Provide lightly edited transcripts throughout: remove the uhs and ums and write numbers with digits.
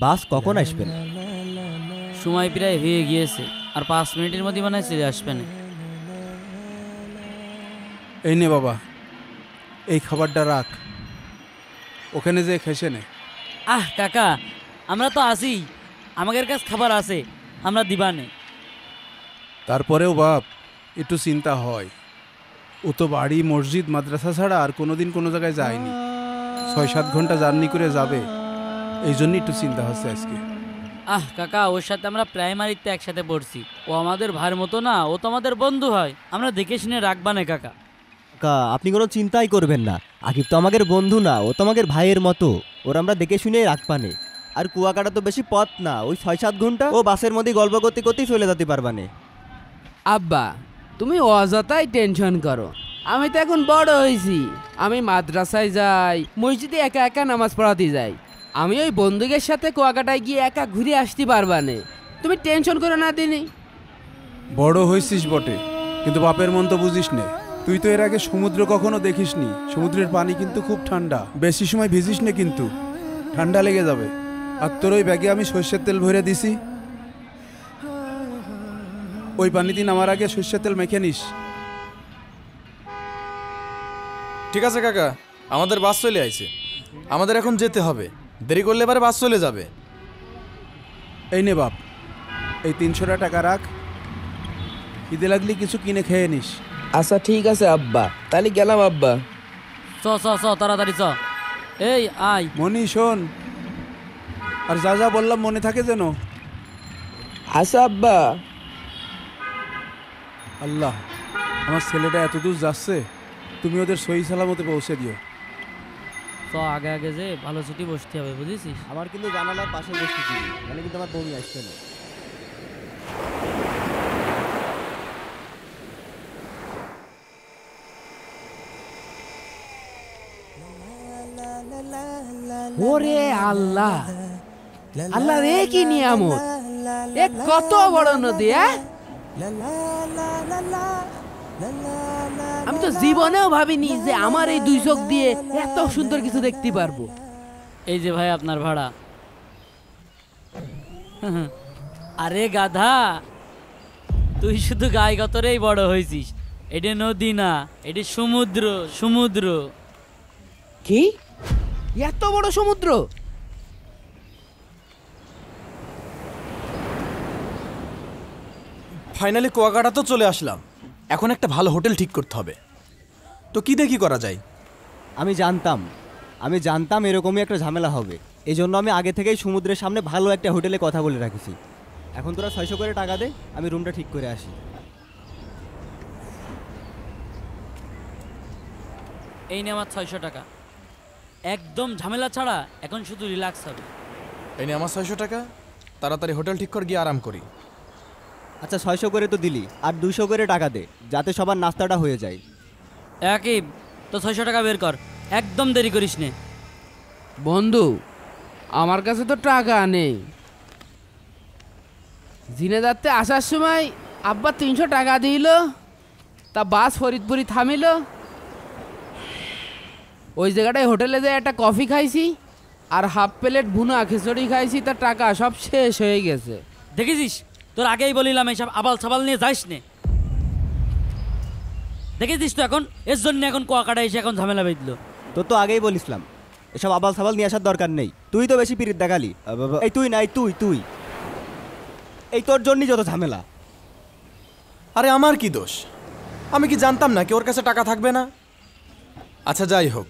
বাস কখন আসবেন? সময় প্রায় হয়ে গিয়েছে, আর 5 মিনিটের মধ্যে মনে হয় চলে আসবেন। এই নে বাবা, এই খাবারটা রাখ, ওখানে যে খেসে নে। আহ কাকা, আমরা তো আছি, আমাদের কাছে খাবার আছে, আমরা দিবানে। তারপরেও বাপ একটু চিন্তা হয়, ও তো বাড়ি মসজিদ মাদ্রাসা ছাড়া আর কোনোদিন কোনো জায়গায় যায়নি। 6-7 ঘন্টা জার্নি করে যাবে, এই জন্য একটু চিন্তা হচ্ছে আজকে। আহ কাকা, ওর সাথে আমরা প্রাইমারিতে একসাথে পড়ছি, ও আমাদের ভাইয়ের মতো না, ও তো আমাদের বন্ধু হয়, আমরা দেখে শুনে রাখবানে কাকা। কাকা আপনি কোনো চিন্তাই করবেন না, আকিব তো আমাদের বন্ধু না, ও তো আমাদের ভাইয়ের মতো, ওর আমরা দেখে শুনেই রাখবানে। আর কুয়াকাটা তো বেশি পথ না, ওই 6-7 ঘন্টা ও বাসের মধ্যে গল্প করতে করতেই চলে যেতে পারবানে। আব্বা, তুমি অযথাই টেনশন করো, আমি তো এখন বড় হয়েছি, আমি মাদ্রাসায় যাই, মসজিদে একা একা নামাজ পড়াতে যাই, আমি ওই বন্ধুদের সাথে কুয়াকাটায় গিয়ে একা ঘুরে আসতে পারবানে, তুমি টেনশন করো না দিনি। বড় হয়েছিস বটে, কিন্তু বাপের মন তো বুঝিস নে। তুই তো এর আগে সমুদ্র কখনো দেখিসনি, সমুদ্রের পানি কিন্তু খুব ঠান্ডা, বেশি সময় ভিজিস নে কিন্তু ঠান্ডা লেগে যাবে। আর তোর ওই ব্যাগে আমি সর্ষের তেল ভরে দিছি, ওই পানিতে নামার আগে সর্ষের তেল মেখে নিস। ঠিক আছে কাকা, আমাদের বাস চলে আইছে, আমাদের এখন যেতে হবে, দেরি করলে এবারে বাস চলে যাবে। এই নে বাপ, এই 300 টাকা রাখ, ঈদে লাগলে কিছু কিনে খেয়ে নিস। আচ্ছা ঠিক আছে আব্বা, তাহলে গেলাম আব্বা। চ চ চ তাড়াতাড়ি চ, এই আয়। মনি শোন, আর যা যা বললাম মনে থাকে যেন। আচ্ছা আব্বা। আল্লাহ, আমার ছেলেটা এত দূর যাচ্ছে, তুমি ওদের সহি সালামতে পৌঁছে দিও। চ আগে আগে যে ভালো ছুটি বসতে হবে, বুঝেছিস? আমার কিন্তু জানালার পাশে বসতে দিবি, মানে কিন্তু আমার বমি আসছে না। ওরে আল্লাহ, আল্লাহ রে কি নিয়ামত, এ কত বড় নদী! আমি তো জীবনেও ভাবিনি যে আমার এই 2 চোখ দিয়ে এত সুন্দর কিছু দেখতে পারবো। এই যে ভাই আপনার ভাড়া। আরে গাধা, তুই শুধু গায়ে গতরেই বড় হয়েছিস, এটা নদী না, এটা সমুদ্র। সমুদ্র কি এত বড় সমুদ্র? ফাইনালি কুয়াকাটা তো চলে আসলাম, এখন একটা ভালো হোটেল ঠিক করতে হবে, তো কি দেখি করা যায়? আমি জানতাম এরকমই একটা ঝামেলা হবে, এই জন্য আমি আগে থেকেই সমুদ্রের সামনে ভালো একটা হোটেলে কথা বলে রাখেছি। এখন তোরা 600 করে টাকা দে, আমি রুমটা ঠিক করে আসি। এই নে আমার 600 টাকা, একদম ঝামেলা ছাড়া, এখন শুধু রিল্যাক্স হবে। এই নে আমার 600 টাকা, তাড়াতাড়ি হোটেল ঠিক কর, গিয়ে আরাম করি। আচ্ছা 600 করে তো দিলি, আর 200 করে টাকা দে, যাতে সবার নাস্তাটা হয়ে যায়। একই তো 600 টাকা বের কর, একদম দেরি করিস নে। বন্ধু, আমার কাছে তো টাকা নেই, জিনেদারতে আসার সময় আব্বা 300 টাকা দিল, তা বাস ফরিদপুরি থামিল, ওই জায়গাটায় হোটেলে যেয়ে একটা কফি খাইছি আর হাফ প্লেট ভুনা খিচুড়ি খাইছি, তার টাকা সব শেষ হয়ে গেছে। দেখেছিস, তোর আগেই বলিলাম এইসব আবাল সাবাল নিয়ে যাইস নে। দেখেছিস তো এখন, এর জন্য এখন কুয়াকাটা এসে এখন ঝামেলা বেঁধলো। তোর তো আগেই বলিসলাম এসব আবাল সাবাল নিয়ে আসার দরকার নেই, তুই তো বেশি পিরিত দেখালি। এই তুই না, তুই এই তোর জন্যই যত ঝামেলা। আরে আমার কি দোষ, আমি কি জানতাম না কি ওর কাছে টাকা থাকবে না? আচ্ছা যাই হোক,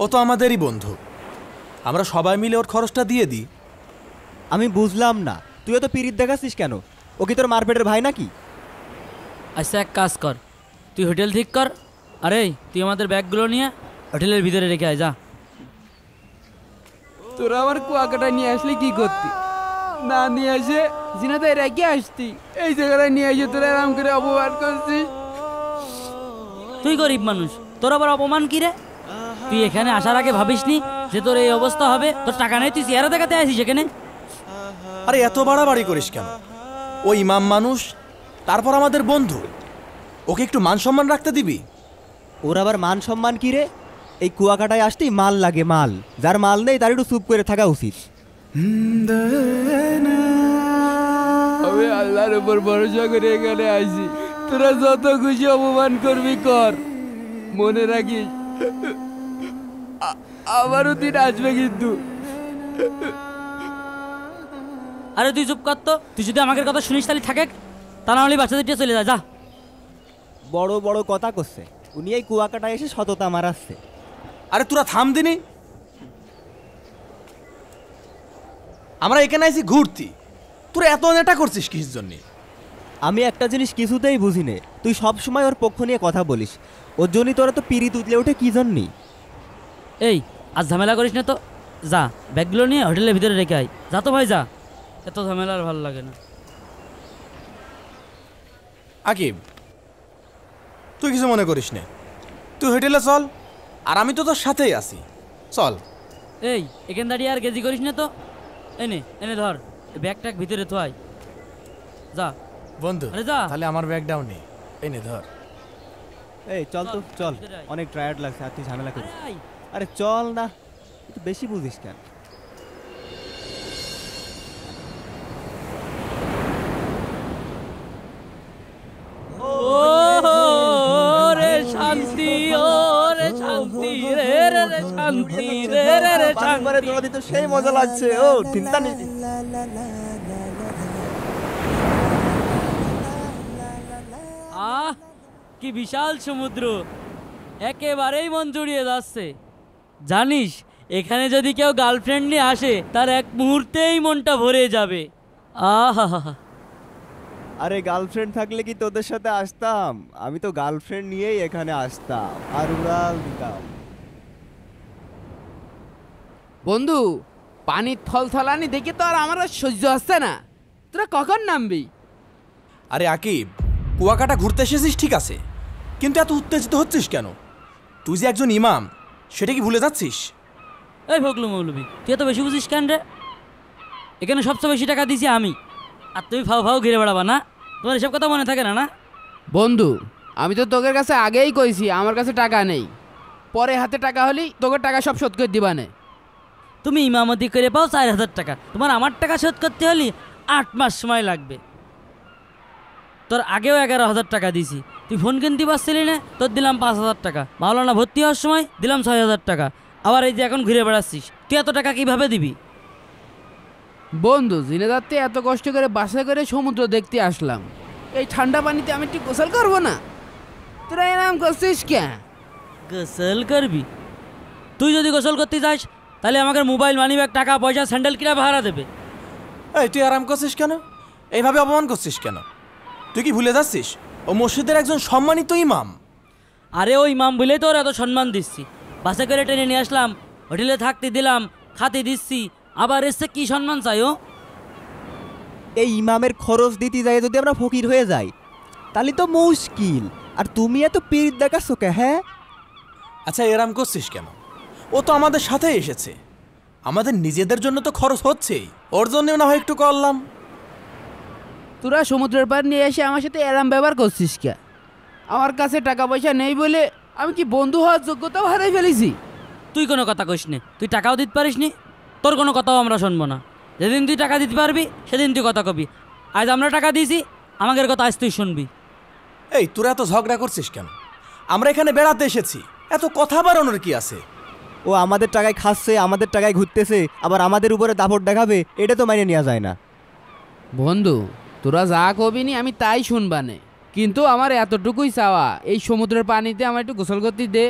ও তো আমাদেরই বন্ধু, আমরা সবাই মিলে ওর খরচটা দিয়ে দিই। আমি বুঝলাম না, তুইও তো পিরিত দেখাচ্ছিস কেন? ও কি তোর মারপেটের ভাই নাকি? আচ্ছা এক কাজ কর, তুই হোটেল ঠিক কর, আরে তুই আমাদের ব্যাগগুলো নিয়ে হোটেলের ভিতরে রেখে আয়, যা। তোরা আমার কুয়াকাটায় নিয়ে আসলে কি করতি? না নিয়ে আসে জিনাদায় রেখে আসতি, এই জায়গাটায় নিয়ে এসে তোরা আরাম করে অপমান করছিস। তুই গরিব মানুষ, তোর আবার অপমান কি রে? তুই এখানে আসার আগে ভাবিসনি যে তোর এই অবস্থা হবে? তোর টাকা নেই, তুই চেহারা দেখাতে আসিস এখানে? আরে এত বাড়াবাড়ি করিস কেন? ও ইমাম মানুষ, তারপর আমাদের বন্ধু, ওকে একটু মান সম্মান রাখতে দিবি। ওর আবার মান সম্মান কি রে? এই কুয়াকাটায় আসতেই মাল লাগে, মাল। যার মাল নেই তার একটু চুপ করে থাকা উচিত। আমি আল্লাহর উপর ভরসা করে এখানে আইছি, তোরা যত খুশি অপমান করবি কর, মনে রাখিস আমারও দিন আসবে কিন্তু। আরে তুই চুপ কর তো, তুই যদি আমাকে কথা শুনিস তাহলে থাকে, তা না হলে বাচ্চাদের চলে যা। বড় বড় কথা করছে, উনি এই কুয়াকাটায় এসে সততা মারাচ্ছে। আরে তোরা থাম দিনি, আমরা এখানে আইছি ঘুরতি, তোরা এত নেটা করছিস কিসের জন্য? আমি একটা জিনিস কিছুতেই বুঝি নে, তুই সব সময় ওর পক্ষ নিয়ে কথা বলিস, ওর জন্যই তোরা তো পিড়ি তুতলে ওঠে কি জন্যই। এই আজ ঝামেলা করিস না তো, যা ব্যাগগুলো নিয়ে হোটেলের ভিতরে রেখে আয়, যা তো ভাই যা, এত ঝামেলা আর ভালো লাগে না। আকিব, তুই কিছু মনে করিস না, তুই হোটেলে চল, আর আমি তো তোর সাথেই আছি, চল। এই এখান দাঁড়িয়ে আর গেজি করিস না তো, এনে এনে ধর ব্যাগ ট্যাগ ভিতরে থোয়াই, যা। বন্ধু আরে যা। তাহলে আমার ব্যাগটাও নে, এই নে ধর। এই চল তো চল, ভিতরে আয়। অনেক টায়ার্ড লাগছে আর তুই ঝামেলা করিস। আয়। আরে চল না, তুই তো বেশি বুঝিস কেন। ও রে শান্তি, ও রে শান্তি, রে রে রে শান্তি, রে রে রে শান্তি। তোমাদের তো সেই মজা লাগছে, ও চিন্তা নেই। আহ কি বিশাল সমুদ্র, একেবারেই মন জুড়িয়ে যাচ্ছে। জানিস এখানে যদি কেউ গার্লফ্রেন্ড নিয়ে আসে তার এক মুহূর্তেই মনটা ভরে যাবে। আহা, আরে গার্লফ্রেন্ড থাকলে কি তোদের সাথে আসতাম? আমি তো গার্লফ্রেন্ড নিয়েই এখানে আসতাম আর উড়াল দিতাম। বন্ধু, পানির থলথলানি দেখে তো আর আমার আর সহ্য হচ্ছে না, তোরা কখন নামবি? আরে আকিব, কুয়াকাটা ঘুরতে এসেছিস ঠিক আছে, কিন্তু এত উত্তেজিত হচ্ছিস কেন? তুই যে একজন ইমাম, সেটা কি ভুলে যাচ্ছিস? এই ভগলু মৌলবি, তুই এত বেশি বুঝিস কেন রে? এখানে সবচেয়ে বেশি টাকা দিছি আমি, আর তুমি ফাও ফাও ঘিরে বেড়াবা না? তোমার এসব কথা মনে থাকে না না? বন্ধু, আমি তো তোদের কাছে আগেই কইছি আমার কাছে টাকা নেই, পরে হাতে টাকা হলি তোকে টাকা সব শোধ করে দিবানে। তুমি ইমামতি করে পাও 4,000 টাকা, তোমার আমার টাকা শোধ করতে হলে 8 মাস সময় লাগবে। তোর আগেও 11,000 টাকা দিছি, তুই ফোন কিনতে পারছিলি না, তোর দিলাম 5,000 টাকা। মাওলানা ভর্তি হওয়ার সময় দিলাম 6,000 টাকা। আবার এই যে এখন ঘুরে বেড়াচ্ছিস, তুই এত টাকা কিভাবে দিবি? বন্ধু, জিনেদারতে এত কষ্ট করে বাসে করে সমুদ্র দেখতে আসলাম, এই ঠান্ডা পানিতে আমি একটু গোসল করবো না? তোরা এরকম করছিস কে? গোসল করবি? তুই যদি গোসল করতে যাস তাহলে আমাকে মোবাইল, মানি ব্যাগ, টাকা পয়সা, স্যান্ডেল কিনা ভাড়া দেবে। এই তুই আরাম করছিস কেন? এইভাবে অপমান করছিস কেন? তুই কি ভুলে যাচ্ছিস ও মসজিদের একজন সম্মানিত ইমাম? আরে ওই ইমাম বলেই তোর এত সম্মান দিচ্ছি, বাসে করে টেনে নিয়ে আসলাম, হোটেলে থাকতে দিলাম, খাতে দিচ্ছি, আবার এসে কি সম্মান চাই ও? এই ইমামের খরচ দিতে যাই যদি আমরা ফকির হয়ে যাই তাহলে তো মুশকিল। আর তুমি এত পীড়িত দেখাচ্ছ কে? হ্যাঁ, আচ্ছা এরাম করছিস কেন? ও তো আমাদের সাথেই এসেছে, আমাদের নিজেদের জন্য তো খরচ হচ্ছেই, ওর জন্যও না হয় একটু করলাম। তোরা সমুদ্রের পার নিয়ে এসে আমার সাথে এরম ব্যবহার করছিস কে? আমার কাছে টাকা পয়সা নেই বলে আমি কি বন্ধু হওয়ার যোগ্যতাও হারাই ফেলেছি? তুই কোনো কথা কইস নি, তুই টাকাও দিতে পারিস নি, তোর কোনো কথাও আমরা শুনবো না। যেদিন তুই টাকা দিতে পারবি সেদিন তুই কথা কবি। আজ আমরা টাকা দিয়েছি, আমাদের কথা আজ তুই শুনবি। এই তোরা এত ঝগড়া করছিস কেন? আমরা এখানে বেড়াতে এসেছি, এত কথা বাড়ানোর কি আছে? ও আমাদের টাকায় খাচ্ছে, আমাদের টাকায় ঘুরতেছে, আবার আমাদের উপরে দাপট দেখাবে, এটা তো মাইনে নেওয়া যায় না। বন্ধু, তোরা যা কবিনি আমি তাই শুনবানে, কিন্তু আমার এতটুকুই চাওয়া, এই সমুদ্রের পানিতে আমার একটু গোসল করতে দে।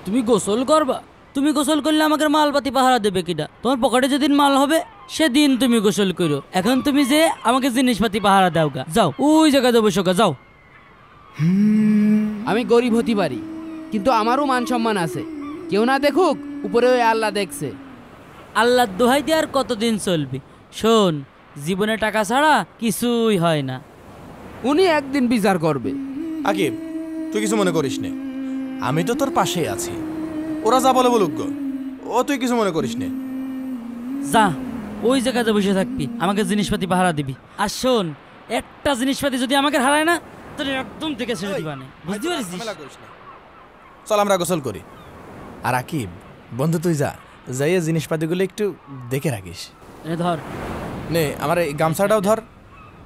তুমি গোসল করবা? তুমি গোসল করলে আমাকে মালপাতি পাহারা দেবে কিনা? তোমার পকেটে যেদিন মাল হবে সেদিন তুমি গোসল করো। এখন তুমি যে আমাকে জিনিসপাতি পাহারা দাও গা, যাও ওই জায়গায় দেবো সোগা, যাও। আমি গরিব হতে পারি, কিন্তু আমারও মান সম্মান আছে, কেউ না দেখুক উপরে ওই আল্লাহ দেখছে। আল্লাহর দোহাই দিয়ে আর কতদিন চলবি? শোন, জীবনে টাকা ছাড়া কিছুই হয় না। উনি একদিন বিচার করবে। আকিব, তুই কিছু মনে করিস নে, আমি তো তোর পাশেই আছি, ওরা যা বলে বলুক গো, ও তুই কিছু মনে করিস নে। যা ওই জায়গাতে বসে থাকবি, আমাকে জিনিসপাতি পাহারা দিবি। আর শোন, একটা জিনিসপাতি যদি আমাকে হারায় না, তোর একদম থেকে ছেড়ে দিবা না, বুঝতে পারছিস? ঝামেলা করিস না। চল আমরা গোসল করি। আর আকিব বন্ধু তুই যা, যাইয়ে জিনিসপাতিগুলো একটু দেখে রাখিস। এনে ধর, নে আমার এই গামছাটাও ধর,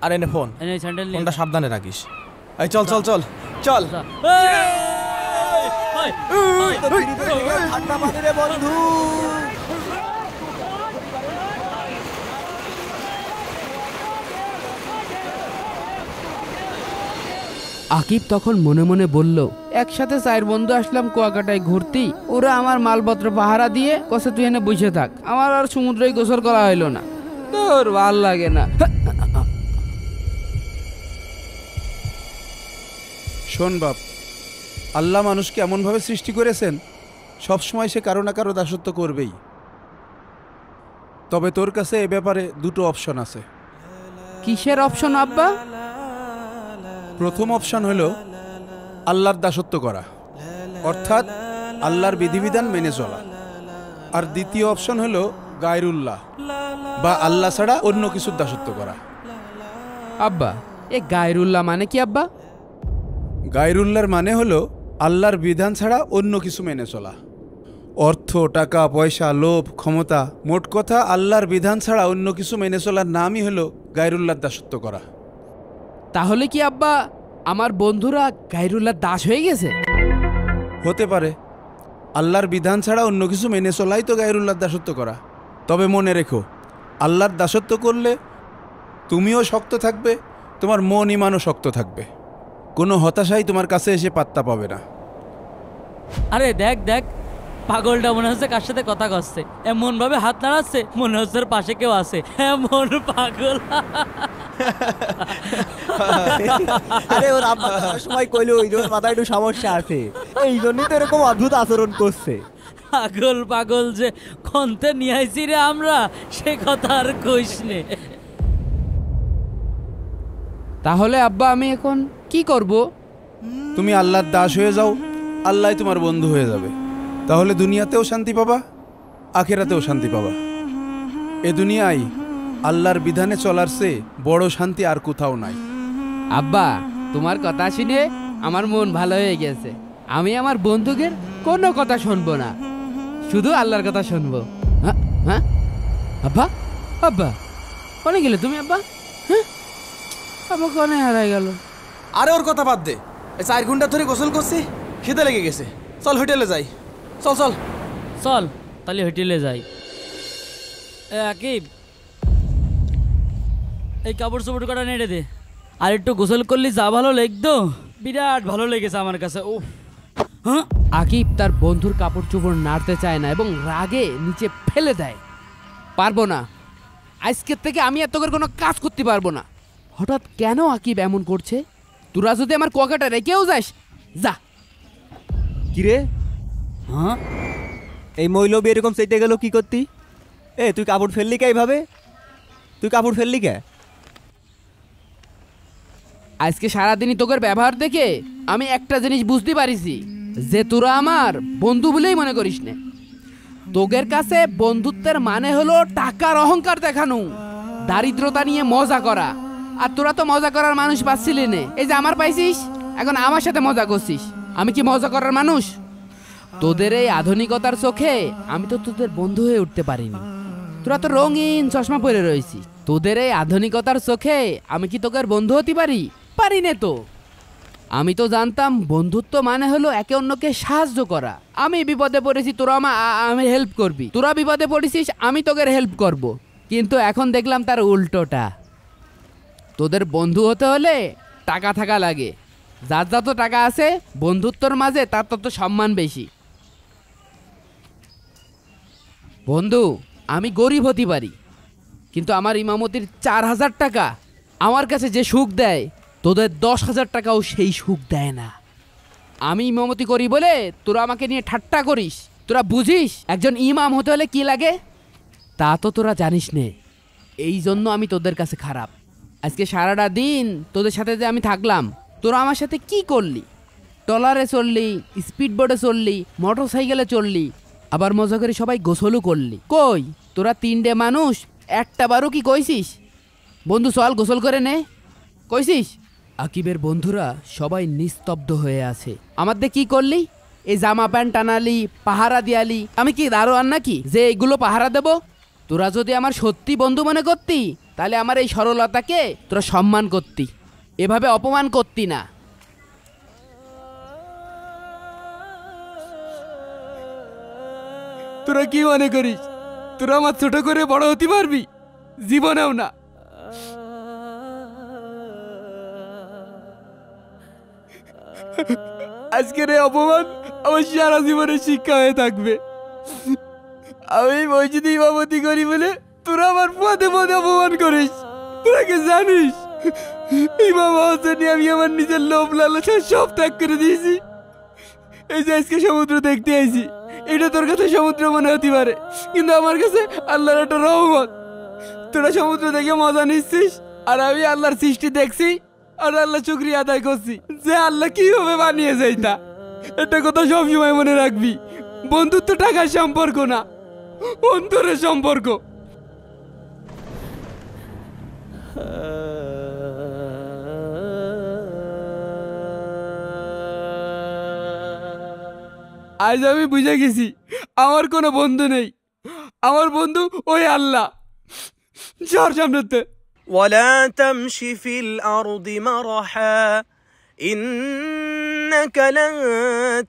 আর এনে ফোন, এনে স্যান্ডেল নিয়ে ফোনটা সাবধানে রাখিস। এই চল চল চল চল। যা। এই, ঠান্ডা পানি রে বন্ধু। আকিব তখন মনে মনে বলল, একসাথে 4 বন্ধু আসলাম কুয়াকাটায় ঘুরতি, ওরা আমার মালপত্র পাহারা দিয়ে কসে তুই এনে বসে থাক, আমার আর সমুদ্রে গোসল করা হইলো না, তোর ভাল লাগে না। শোন বাপ, আল্লাহ মানুষকে এমনভাবে সৃষ্টি করেছেন সবসময় সে কারো না কারো দাসত্ব করবেই। তবে তোর কাছে এ ব্যাপারে 2টো অপশন আছে। কিসের অপশন আব্বা? প্রথম অপশন হলো আল্লাহর দাসত্ব করা, অর্থাৎ আল্লাহর বিধিবিধান মেনে চলা। আর দ্বিতীয় অপশন হলো গায়রুল্লাহ বা আল্লাহ ছাড়া অন্য কিছুর দাসত্ব করা। আব্বা এ গায়রুল্লাহ মানে কি আব্বা? গায়রুল্লাহর মানে হলো আল্লাহর বিধান ছাড়া অন্য কিছু মেনে চলা। অর্থ, টাকা, পয়সা, লোভ, ক্ষমতা, মোট কথা আল্লাহর বিধান ছাড়া অন্য কিছু মেনে চলার নামই হলো গায়রুল্লাহর দাসত্ব করা। তাহলে কি আব্বা আমার বন্ধুরা গায়রুল্লাহ দাস হয়ে গেছে? হতে পারে। আল্লাহর বিধান ছাড়া অন্য কিছু মেনে চলাই তো গায়রুল্লাহর দাসত্ব করা। তবে মনে রেখো, আল্লাহর দাসত্ব করলে তুমিও শক্ত থাকবে, তোমার মন ইমানও শক্ত থাকবে, কোনো হতাশাই তোমার কাছে এসে পাত্তা পাবে না। আরে দেখ দেখ, পাগলটা মনে হচ্ছে কার সাথে কথা কচ্ছে, এমন ভাবে হাত নাড়াচ্ছে মনে হচ্ছে ওর পাশে কেউ আছে, এমন পাগল। আরে ওর আব্বা তো সময় কইলো ওই ওর মাথায় একটু সমস্যা আছে, এই জন্যই তো এরকম অদ্ভুত আচরণ করছে। পাগল পাগল যে খন্তে নিয়ে আইছি রে আমরা, সে কথা আর কইস নে। তাহলে আব্বা আমি এখন কি করব? তুমি আল্লাহর দাস হয়ে যাও, আল্লাহ তোমার বন্ধু হয়ে যাবে। তাহলে দুনিয়াতেও শান্তি পাবা, আখেরাতেও শান্তি পাবা। এ দুনিয়ায় আল্লাহর বিধানে চলার চেয়ে বড় শান্তি আর কোথাও নাই। আব্বা তোমার কথা শুনে আমার মন ভালো হয়ে গেছে। আমি আমার বন্ধুদের কোনো কথা শুনবো না, শুধু আল্লাহর কথা শুনবো। হ্যাঁ হ্যাঁ আব্বা, আব্বা কোনে গেলে তুমি আব্বা? হ্যাঁ আব্বা কোনে হারাই গেল? আরে ওর কথা বাদ দে, এই 4 ঘন্টা ধরে গোসল করছি, খিদে লেগে গেছে, চল হোটেলে যাই। চল চল চল তাহলে হোটেলে যাই। এ আকিব, এই কাপড় চোপড় কটা নেড়ে দে, আর একটু গোসল করলি যা ভালো লাগতো, বিরাট ভালো লেগেছে আমার কাছে। ও হ্যাঁ, আকিব তার বন্ধুর কাপড় চোপড় নাড়তে চায় না এবং রাগে নিচে ফেলে দেয়। পারবো না, আজকের থেকে আমি এত করে কোনো কাজ করতে পারবো না। হঠাৎ কেন আকিব এমন করছে? তোরা যদি আমার কুয়াকাটা রেখেও যাস, যা। কিরে, হ্যাঁ এই মৌলবি এরকম চেটে গেল কি করতি? এ তুই কাপড় ফেললি কে এইভাবে? তুই কাপড় ফেললি কে? আজকে সারাদিনই তোকের ব্যবহার দেখে আমি একটা জিনিস বুঝতে পারিছি, যে তোরা আমার বন্ধু বলেই মনে করিস না। তোদের কাছে বন্ধুত্বের মানে হলো টাকার অহংকার দেখানো, দারিদ্রতা নিয়ে মজা করা। আর তোরা তো মজা করার মানুষ পাচ্ছিলি না, এই যে আমার পাইছিস, এখন আমার সাথে মজা করছিস। আমি কি মজা করার মানুষ? তোদের এই আধুনিকতার চোখে আমি তো তোদের বন্ধু হয়ে উঠতে পারিনি। তোরা তো রঙিন চশমা পরে রয়েছিস, তোদের এই আধুনিকতার চোখে আমি কি তোদের বন্ধু হতে পারি? পারি না তো। আমি তো জানতাম বন্ধুত্ব মানে হলো একে অন্যকে সাহায্য করা। আমি বিপদে পড়েছি, তোরা আমি হেল্প করবি, তোরা বিপদে পড়েছিস আমি তোদের হেল্প করব। কিন্তু এখন দেখলাম তার উল্টোটা। তোদের বন্ধু হতে হলে টাকা থাকা লাগে, যার যত টাকা আছে বন্ধুত্বর মাঝে তার তত সম্মান বেশি। বন্ধু, আমি গরিব হতে পারি, কিন্তু আমার ইমামতির 4000 টাকা আমার কাছে যে সুখ দেয়, তোদের 10,000 টাকাও সেই সুখ দেয় না। আমি ইমামতি করি বলে তোরা আমাকে নিয়ে ঠাট্টা করিস। তোরা বুঝিস একজন ইমাম হতে হলে কি লাগে? তা তো তোরা জানিস নে। এই জন্য আমি তোদের কাছে খারাপ। আজকে সারাটা দিন তোদের সাথে যে আমি থাকলাম, তোরা আমার সাথে কি করলি? ট্রলারে চললি, স্পিড বোটে চললি, মোটর সাইকেলে চললি, আবার মজা করে সবাই গোসলও করলি। কই তোরা 3টে মানুষ একটা বারও কি কইছিস বন্ধু চল গোসল করে নে? কইছিস? আকিবের বন্ধুরা সবাই নিস্তব্ধ হয়ে আছে। আমাদের কি করলি? এই জামা প্যান্ট টানালি, পাহারা দিয়ালি, আমি কি দারোয়ান নাকি যে এইগুলো পাহারা দেব? তোরা যদি আমার সত্যি বন্ধু মনে করতি তাহলে আমার এই সরলতাকে তোরা সম্মান করতি, এভাবে অপমান করতি না। তোরা কি মনে করিস তোরা আমার ছোট করে বড় হতে পারবি? জীবনেও না। আজকের এই অপমান আমার সারা জীবনের শিক্ষা হয়ে থাকবে। আমি মসজিদে ইমামতি করি বলে তোরা আমার পদে পদে অপমান করিস। তোরা কি জানিস ইমাম হোসেনি আমি আমার নিজের লোভ লালসা সব ত্যাগ করে দিয়েছি। এই যে আজকে সমুদ্র দেখতে আইছি, এটা তোর কাছে সমুদ্র মনে হতে পারে, কিন্তু আমার কাছে আল্লাহর একটা রহমত। তোরা সমুদ্র দেখে মজা নিচ্ছিস আর আমি আল্লাহর সৃষ্টি দেখছি আর আল্লাহ শুকরিয়া আদায় করছি যে আল্লাহ কিভাবে বানিয়েছে এটা। একটা কথা সবসময় মনে রাখবি, বন্ধুত্ব টাকার সম্পর্ক না, অন্তরের সম্পর্ক। আজ আমি বুঝে গেছি আমার কোনো বন্ধু নেই, আমার বন্ধু ওই আল্লাহ। সর সামনেতে। ولا تمش في الأرض مرحا إنك لن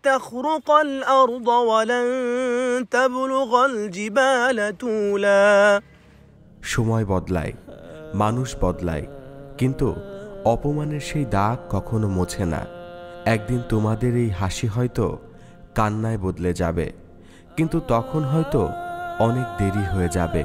تخرق الأرض ولن تبلغ الجبال طولا। সময় বদলায়, মানুষ বদলায়, কিন্তু অপমানের সেই দাগ কখনো মোছে না। একদিন তোমাদের এই হাসি হয়তো কান্নায় বদলে যাবে, কিন্তু তখন হয়তো অনেক দেরি হয়ে যাবে।